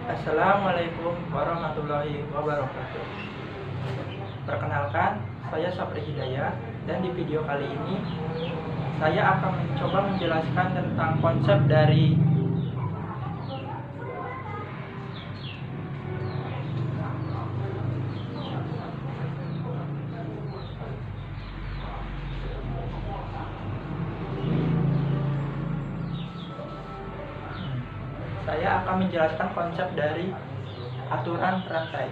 Assalamualaikum warahmatullahi wabarakatuh. Perkenalkan, saya Sapri Hidayah, dan di video kali ini saya akan mencoba menjelaskan tentang konsep dari aturan rantai.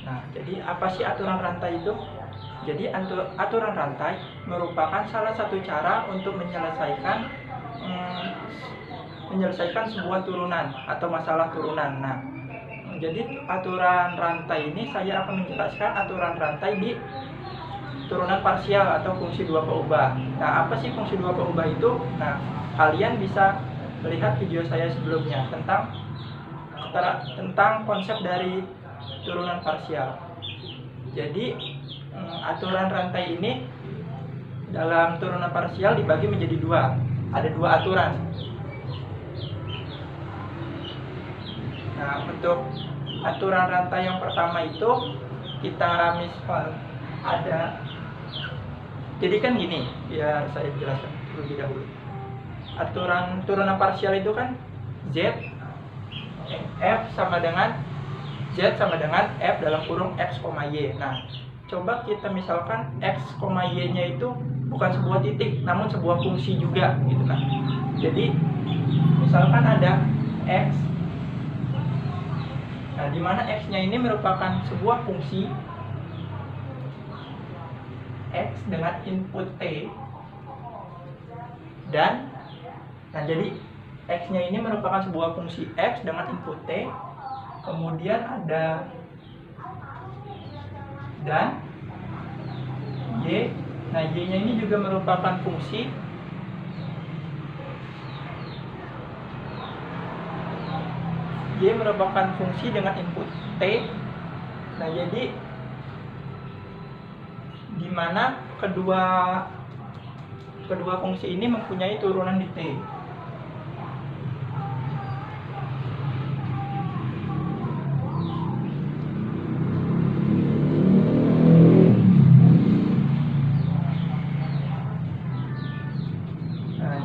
Nah, jadi apa sih aturan rantai itu? Jadi aturan rantai merupakan salah satu cara untuk menyelesaikan sebuah turunan atau masalah turunan. Nah, jadi aturan rantai ini saya akan menjelaskan aturan rantai di turunan parsial atau fungsi dua keubah. Nah, apa sih fungsi dua keubah itu? Nah, kalian bisa melihat video saya sebelumnya tentang konsep dari turunan parsial. Jadi aturan rantai ini dalam turunan parsial dibagi menjadi dua. Ada dua aturan. Nah, untuk aturan rantai yang pertama itu kita misal ada. Jadi kan gini, ya saya jelaskan terlebih dahulu. Aturan turunan parsial itu kan F sama dengan Z sama dengan F dalam kurung X, Y. Nah, coba kita misalkan X, Y nya itu bukan sebuah titik, namun sebuah fungsi juga gitu. Nah, jadi misalkan ada X. Nah, di mana X nya ini merupakan sebuah fungsi X dengan input T, dan jadi X nya ini merupakan sebuah fungsi X dengan input T, kemudian ada dan Y. Nah, Y nya ini juga merupakan fungsi Y merupakan fungsi dengan input T. Nah, jadi di mana kedua fungsi ini mempunyai turunan di T.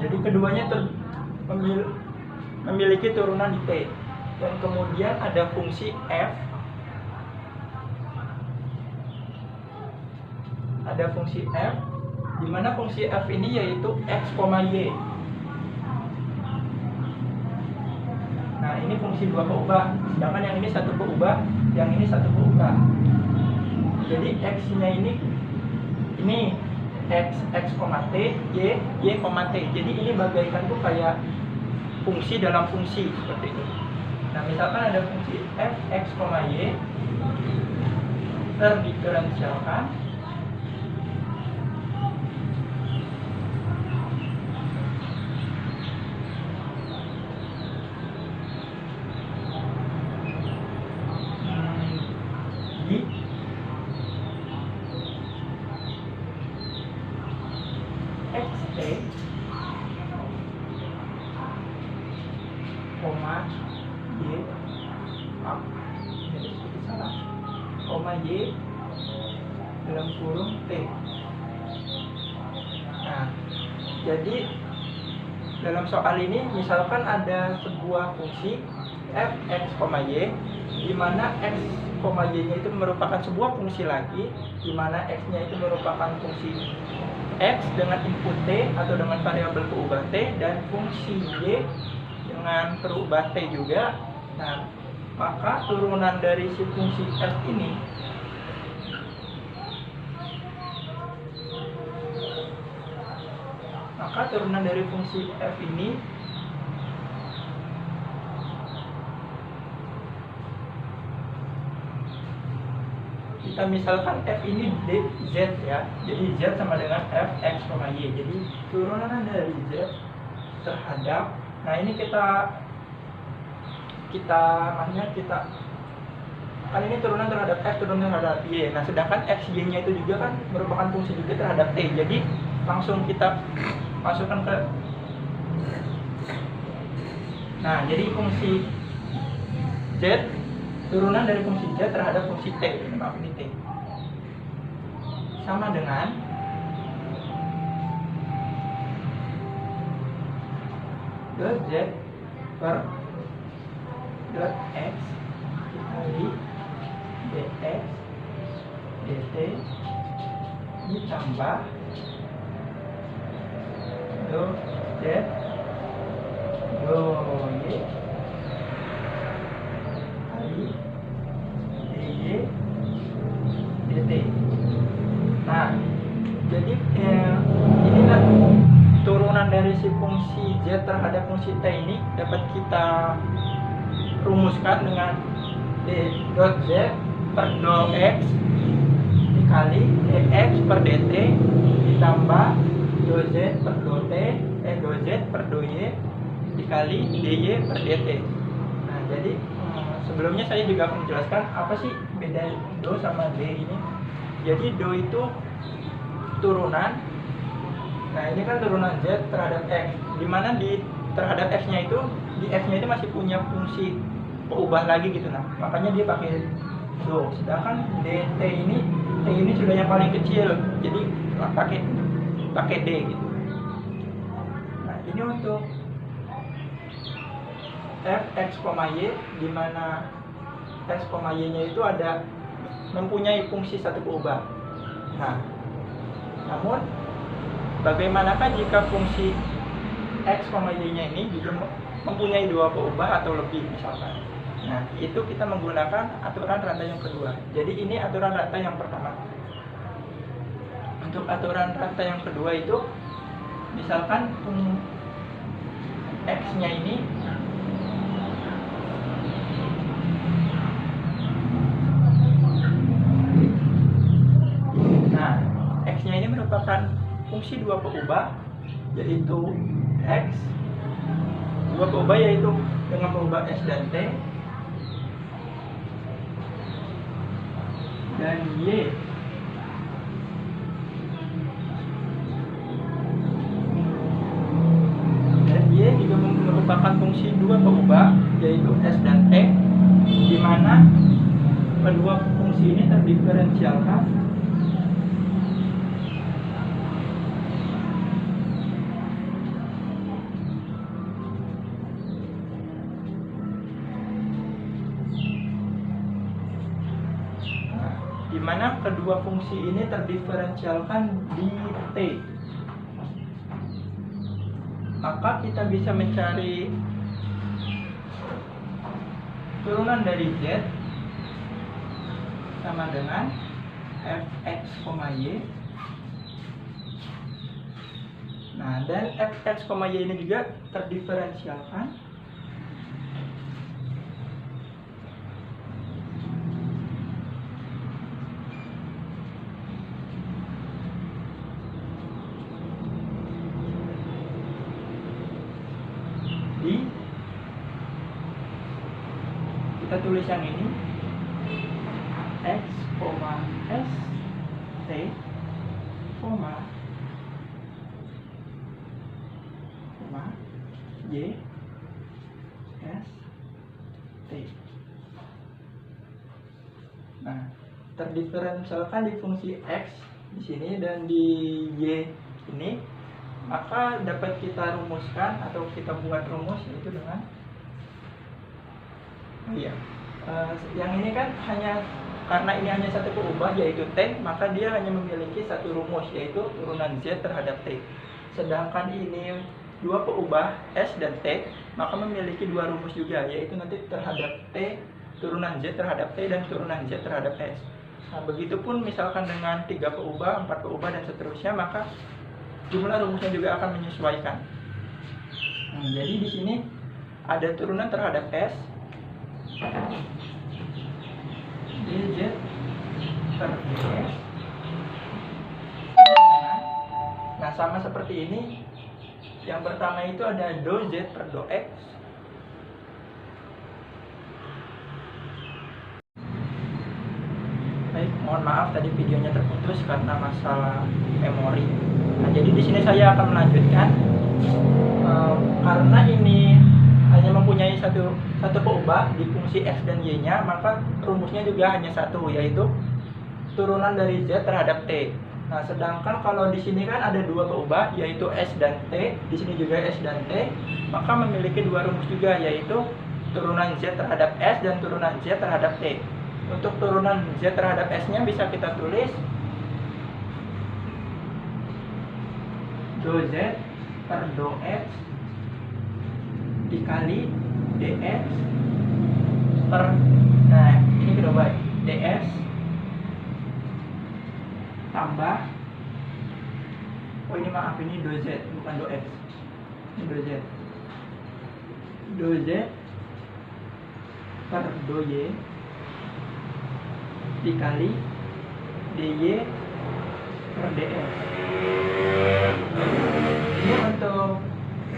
Jadi keduanya memiliki turunan di T. Dan kemudian ada fungsi F. Ada fungsi F, di mana fungsi F ini yaitu X, Y. Nah, ini fungsi dua keubah, sedangkan yang ini satu keubah, yang ini satu keubah. Jadi X-nya ini X, T, Y, T. Jadi ini bagaikan tuh kayak fungsi dalam fungsi seperti ini. Nah, misalkan ada fungsi F, X, Y terdiferensialkan di XT, Y dalam kurung T. Nah, jadi dalam soal ini misalkan ada sebuah fungsi F, X, Y, di mana X, Y nya itu merupakan sebuah fungsi lagi, di mana X nya itu merupakan fungsi X dengan input T atau dengan variabel peubah T, dan fungsi Y dengan perubah T juga. Nah, maka turunan dari si fungsi F ini kita misalkan F ini Z ya. Jadi Z sama dengan F, X, Y. Jadi turunan dari Z terhadap, nah ini kita kan ini turunan terhadap F, turunan terhadap Y. Nah, sedangkan X, Y nya itu juga kan merupakan fungsi juga terhadap T. Jadi langsung kita masukkan ke, nah jadi fungsi Z Z, turunan dari fungsi Z terhadap fungsi T, maaf ini T, sama dengan dot Z per dot X dikali dx dt ditambah dot Z dot Y kali dy dt. Nah, jadi inilah turunan dari si fungsi Z terhadap fungsi T ini dapat kita rumuskan dengan d dot Z per dot X dikali dx per dt ditambah dot Z per dot T dot Z per dot Y dikali dy per dt. Nah, jadi sebelumnya saya juga akan menjelaskan apa sih beda do sama d ini. Jadi do itu turunan. Nah, ini kan turunan Z terhadap X, dimana di terhadap X-nya itu, di X-nya itu masih punya fungsi peubah lagi gitu. Nah, makanya dia pakai do. Sedangkan dt ini, T ini sudah yang paling kecil, jadi pakai D gitu. Nah, ini untuk f x, y, dimana x, y nya itu ada mempunyai fungsi satu peubah. Nah, namun bagaimanakah jika fungsi x, y nya ini juga mempunyai dua peubah atau lebih misalkan? Nah, itu kita menggunakan aturan rantai yang kedua. Jadi ini aturan rantai yang pertama. Untuk aturan rantai yang kedua itu, misalkan x nya ini X-nya ini merupakan fungsi dua peubah, yaitu X, dua peubah yaitu dengan peubah S dan T, dan Y. Dan Y juga merupakan fungsi dua peubah, yaitu S dan T, di mana kedua fungsi ini terdiferensialkan kedua fungsi ini terdiferensialkan di T. Maka kita bisa mencari turunan dari Z sama dengan fx, y. Nah, dan fx, y ini juga terdiferensialkan di, kita tulis yang ini, x, s, t, y, s, t. Nah, terdiferensialkan di fungsi x di sini dan di y ini, maka dapat kita rumuskan atau kita buat rumus yaitu dengan yang ini kan hanya karena ini hanya satu peubah yaitu T, maka dia hanya memiliki satu rumus yaitu turunan Z terhadap T. Sedangkan ini dua peubah S dan T, maka memiliki dua rumus juga yaitu nanti terhadap T, turunan Z terhadap T, dan turunan Z terhadap S. Nah, begitupun misalkan dengan 3 peubah, 4 peubah, dan seterusnya, maka jumlah rumusnya juga akan menyesuaikan. Jadi di sini ada turunan terhadap S, dz per ds. Nah, sama seperti ini. Yang pertama itu ada do z per do x. Baik, mohon maaf tadi videonya terputus karena masalah memori. Nah, jadi di sini saya akan melanjutkan karena ini hanya mempunyai satu peubah di fungsi x dan y-nya, maka rumusnya juga hanya satu, yaitu turunan dari z terhadap t. Nah, sedangkan kalau di sini kan ada dua peubah, yaitu s dan t, di sini juga s dan t, maka memiliki dua rumus juga, yaitu turunan z terhadap s dan turunan z terhadap t. Untuk turunan z terhadap s-nya bisa kita tulis do z per do x dikali dx per, nah ini kedua baik, ds tambah, oh ini maaf, ini do z bukan do x, ini do z per do y dikali dy per ds. Ini untuk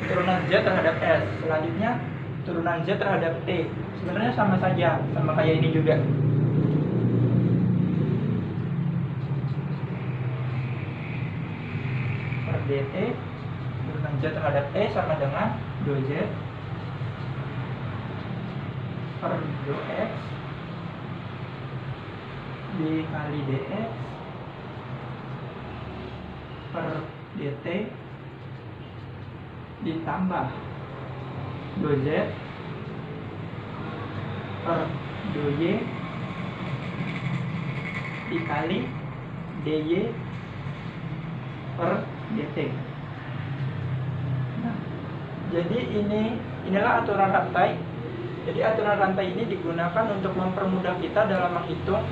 turunan z terhadap s. Selanjutnya turunan z terhadap t. Sebenarnya sama saja, sama kayak ini juga. Per dt, turunan z terhadap t sama dengan do z per do x dikali dx per dt ditambah do z per do y dikali dy per dt. Nah, jadi inilah aturan rantai. Jadi aturan rantai ini digunakan untuk mempermudah kita dalam menghitung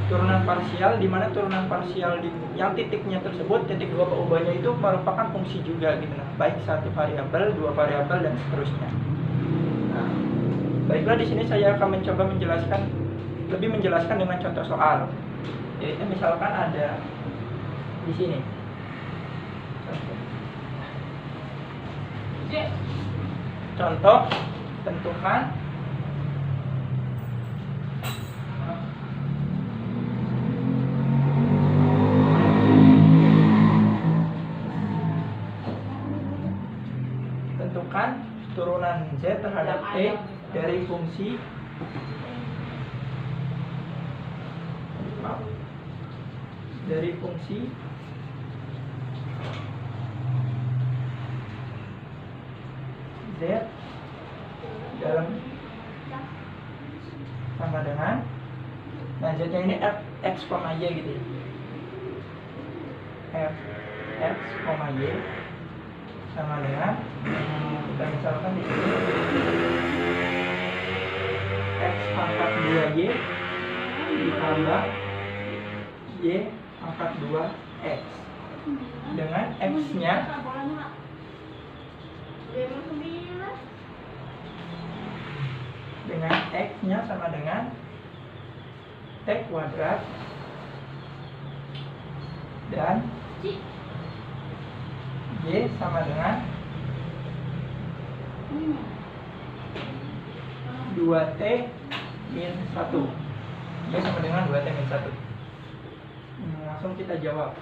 turunan parsial, di mana turunan parsial yang titiknya tersebut, titik dua peubahnya itu merupakan fungsi juga gitu. Nah, baik satu variabel, dua variabel, dan seterusnya. Nah, baiklah, di sini saya akan mencoba lebih menjelaskan dengan contoh soal. Yaitu misalkan ada di sini. Contoh, tentukan turunan z terhadap t dari fungsi z dalam sama dengan, nah z-nya ini f x, y gitu ya. F x, y sama dengan, kita misalkan di sini x pangkat 2y ditambah y pangkat 2x dengan x-nya sama dengan t kuadrat dan y sama dengan 2t min 1. Y sama dengan 2t min 1. Langsung kita jawab.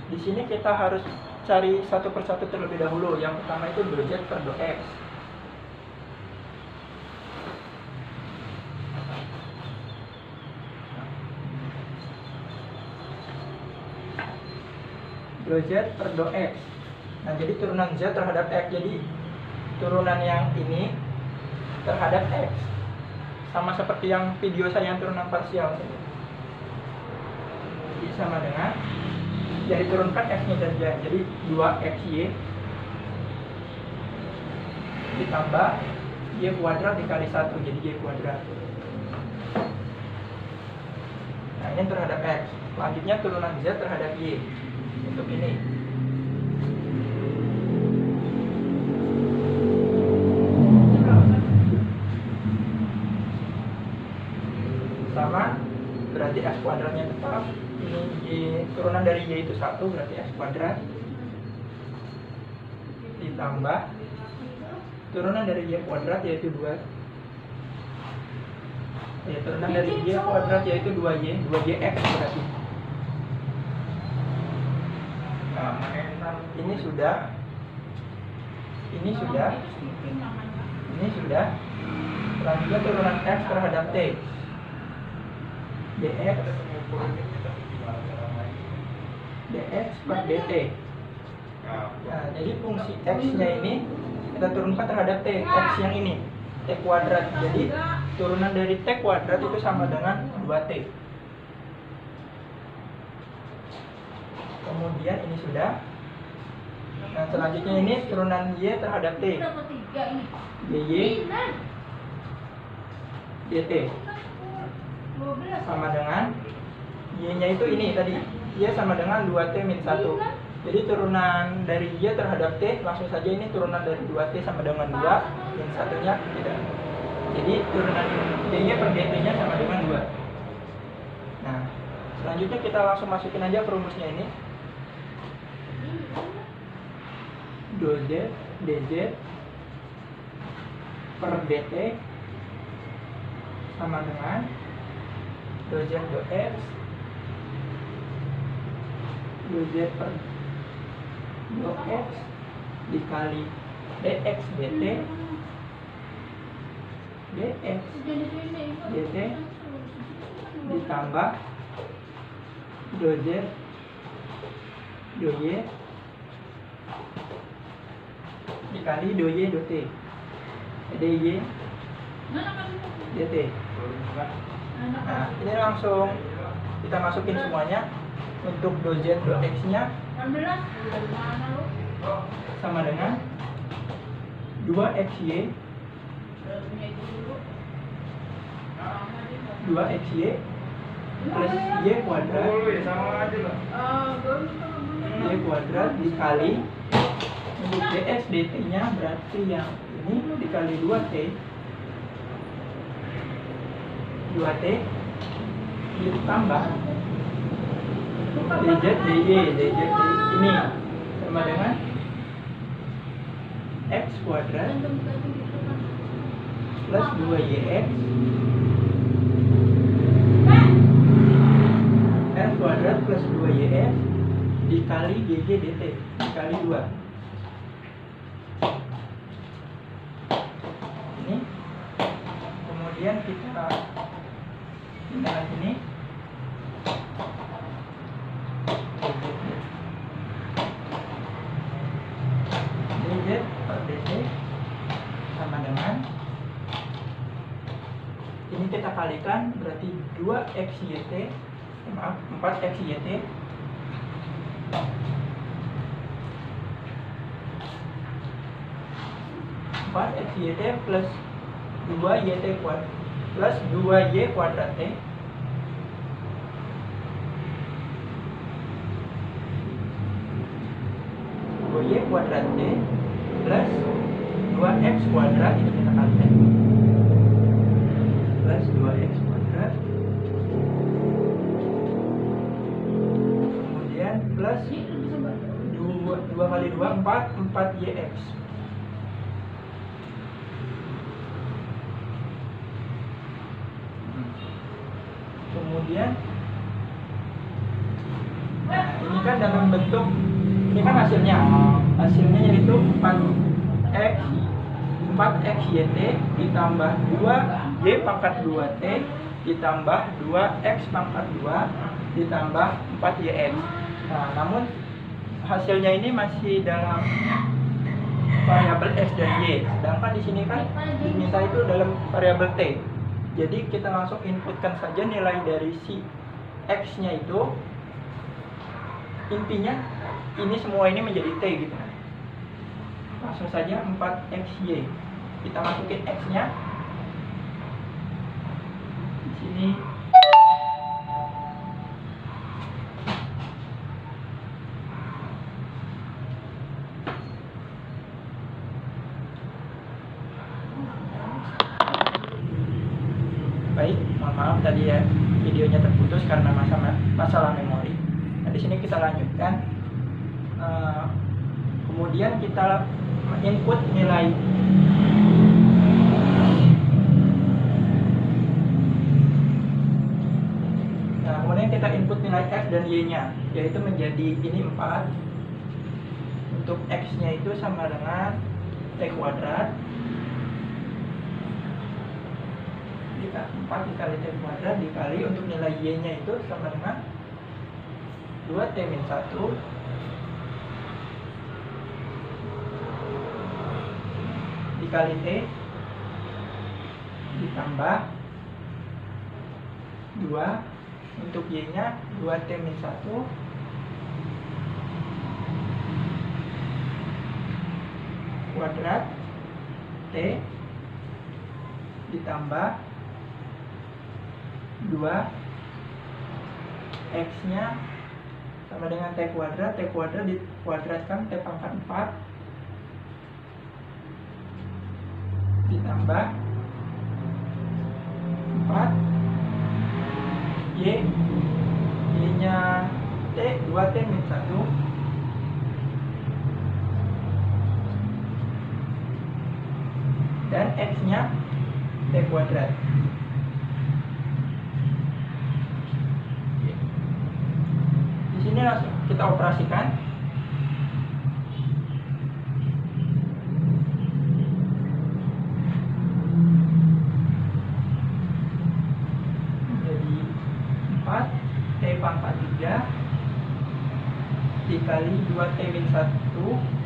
Di sini kita harus cari satu persatu terlebih dahulu. Yang pertama itu do z per do x. Do z per do x. Nah, jadi turunan z terhadap x. Jadi turunan yang ini terhadap x. Sama seperti yang video saya yang turunan parsial. Jadi sama dengan, jadi turunkan x-nya dan y. Jadi 2xy ditambah y kuadrat dikali 1. Jadi y kuadrat. Nah, ini terhadap x. Selanjutnya turunan z terhadap y. Untuk ini sama, berarti x kuadratnya tetap. Ini y, turunan dari y itu 1, berarti x kuadrat ditambah turunan dari y kuadrat yaitu 2. Ya, turunan dari y kuadrat yaitu 2y, 2yx berarti. Nah, ini sudah, selanjutnya turunan X terhadap T, dx per dt. Nah, jadi fungsi X nya ini kita turunkan terhadap T, X yang ini T kuadrat. Jadi turunan dari T kuadrat itu sama dengan 2T. Kemudian ini sudah. Nah, selanjutnya ini turunan Y terhadap T, dy dt sama dengan Y nya itu ini tadi, Y sama dengan 2T min 1. Jadi turunan dari Y terhadap T langsung saja ini turunan dari 2T sama dengan 2 min 1 nya tidak. Jadi turunan dy per dt nya sama dengan 2. Nah, selanjutnya kita langsung masukin aja perumusnya ini. dz dz per dt sama dengan dz dx per dx dikali dx dt dx dt ditambah dz dy dikali dy dt dy dt. Nah, ini langsung kita masukin semuanya. Untuk dz dx nya sama dengan 2xy 2xy plus y kuadrat dikali untuk ds dt nya berarti yang ini dikali 2t ditambah dz dy ini sama dengan x kuadrat plus 2yx x kuadrat plus 2yx dikali dz dt dikali 2. Ini kemudian kita tinggal ini dz per dt sama dengan ini kita kalikan berarti 2xyt 4xyt plus 2yt kuadrat plus 2y kuadrat t y kuadrat t plus 2x kuadrat itu kita kalikan plus 2x kuadrat kemudian plus 2 kali 2 4yx kemudian nah, ini kan dalam bentuk ini kan hasilnya yaitu 4xyt ditambah 2y pangkat 2t ditambah 2x pangkat 2 ditambah 4yx. Nah, namun hasilnya ini masih dalam variabel x dan y, sedangkan di sini kan diminta itu dalam variabel t. Jadi kita langsung inputkan saja nilai dari si x nya itu, intinya ini semua ini menjadi t gitu. Langsung saja 4xy kita masukin x nya di sini. Baik, mohon maaf tadi ya videonya terputus karena masalah memori. Nah, di sini kita lanjutkan. Kemudian kita input nilai kemudian kita input nilai x dan y nya, yaitu menjadi ini 4 Untuk X-nya itu sama dengan T kuadrat 4 dikali T kuadrat dikali untuk nilai Y-nya itu sama dengan 2T min 1 dikali T ditambah 2 untuk Y-nya 2T min 1 kuadrat T ditambah 2 X-nya sama dengan T kuadrat dikuadratkan T pangkat 4 ditambah 4 Y-nya T 2T min 1 dan X-nya T kuadrat. Di sini langsung kita operasikan. Jadi 4 T pangkat 3 dikali 2T min 1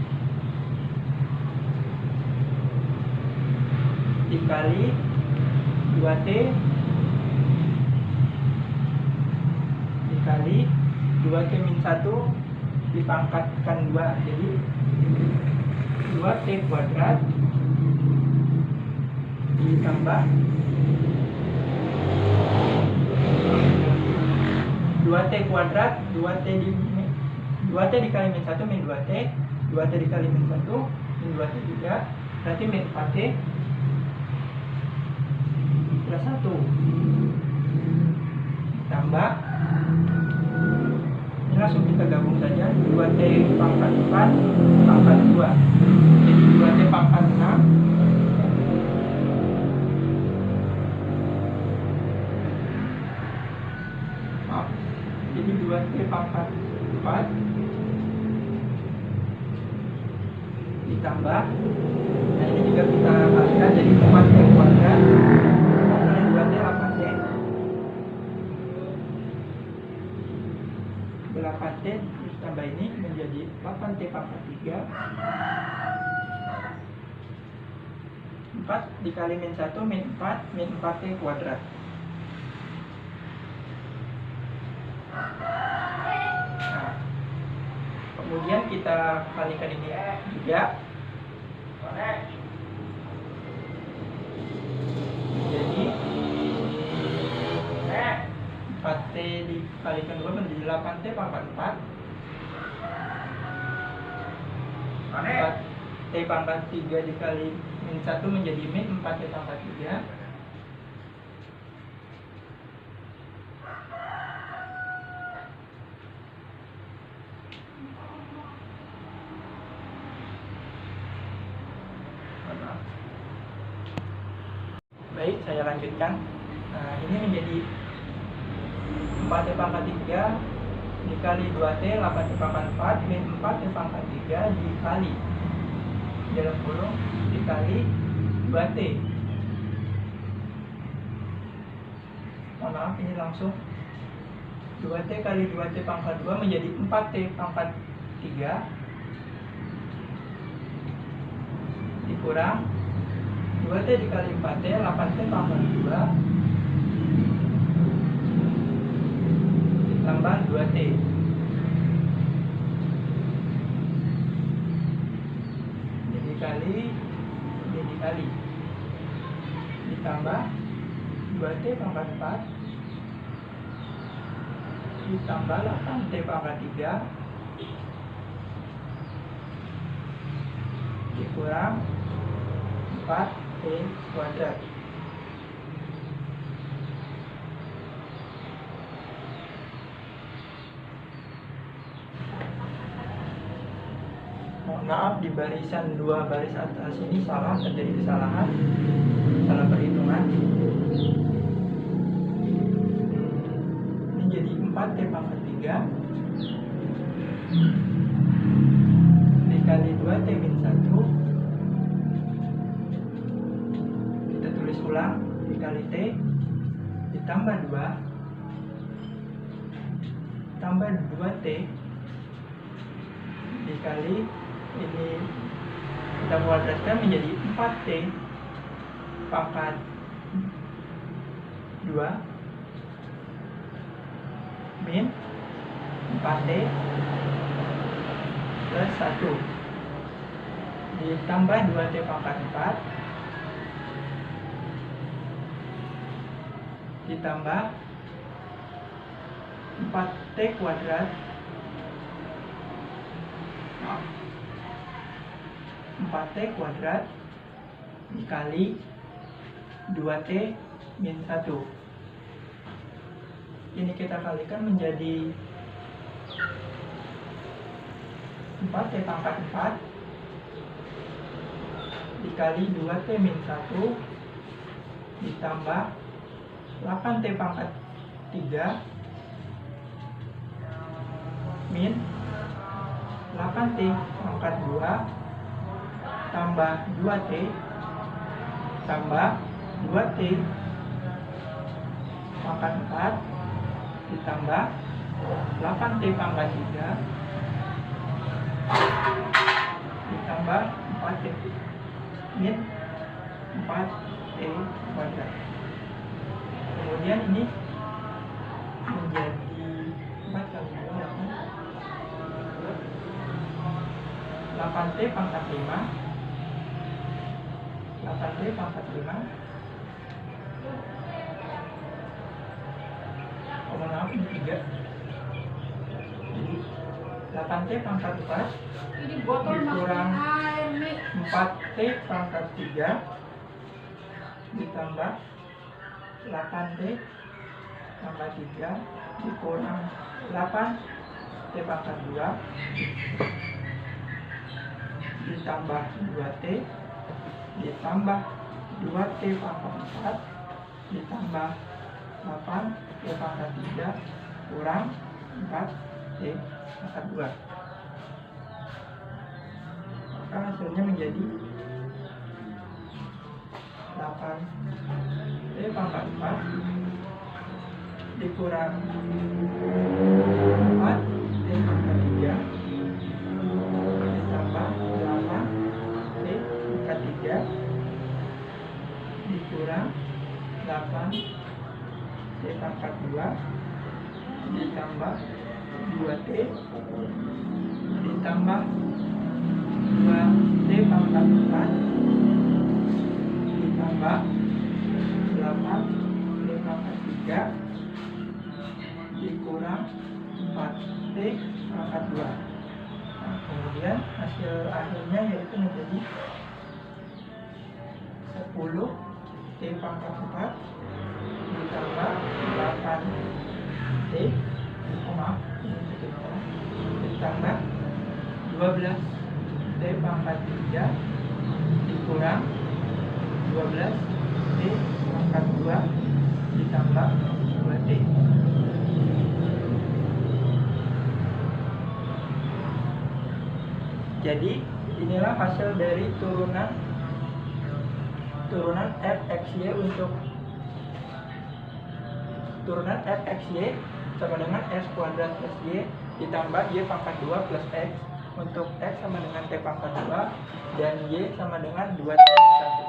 dikali 2T dikali 2T min 1 dipangkatkan 2 jadi 2T kuadrat ditambah 2T kuadrat 2T dikali min 1 min 2T 2T dikali min 1 min 2T juga berarti min 4T plus 1 tambah ini langsung kita gabung saja 2T pangkat 4 pangkat 2 jadi 2T pangkat 6 maaf jadi 2T pangkat 4 ditambah nah ini juga kita kalikan jadi 4T kuadrat 8T terus tambah ini menjadi 8T pangkat 3 4 dikali min 1 min 4 min 4T kuadrat nah, kemudian kita kalikan ini juga jadi 4T dikalikan 2 menjadi 8T pangkat 4 4T pangkat 3 dikali min 1 menjadi min 4T pangkat 3 baik saya lanjutkan nah ini menjadi 4T pangkat 3 dikali 2T 8T pangkat 4 min 4T pangkat 3 dikali dalam kurung dikali 2T maaf ini langsung 2T kali 2T pangkat 2 menjadi 4T pangkat 3 dikurang 2T dikali 4T 8T pangkat 2 tambah 2T dikali ditambah 2T pangkat 4 ditambah 8T pangkat 3 dikurang 4T kuadrat maaf di barisan 2 baris atas ini terjadi kesalahan salah perhitungan ini jadi 4T pangkat 3 ditambah 2 tambah 2T dikali ini kita kuadratkan menjadi 4T pangkat 2 min 4T plus 1 ditambah 2T pangkat 4 ditambah 4T kuadrat 4T kuadrat dikali 2T min 1. Ini kita kalikan menjadi 4T pangkat 4 dikali 2T min 1 ditambah 8T pangkat 3 min 8T pangkat 2 tambah 2T tambah 2T pangkat 4 ditambah 8T pangkat 3 ditambah 4T min 4T kuadrat. Kemudian ini menjadi 4 kali 2 8T pangkat 5 8T pangkat 5 ini 3 jadi 8T pangkat 4 dikurang 4T pangkat 3 ditambah 8T pangkat 3 dikurang 8T pangkat 2 ditambah 2T ditambah 2T pangkat 4 ditambah 8T pangkat 3 kurang 4T pangkat 2. Maka hasilnya menjadi 8T pangkat 4 dikurang 4T pangkat 3 ditambah 8T pangkat 3 dikurang 8T pangkat 2 ditambah 2T ditambah 2T pangkat 4 ditambah 8T pangkat 3 dikurang 4T pangkat 2. Nah, kemudian hasil akhirnya yaitu menjadi 10T pangkat 4 ditambah 8T ditambah 12T pangkat 3 dikurang 12T pangkat 2 ditambah 2T. Jadi inilah hasil dari turunan fxy untuk turunan fxy sama dengan x kuadrat plus y ditambah y pangkat 2 plus x untuk x sama dengan t pangkat 2 dan y sama dengan 2t min 1.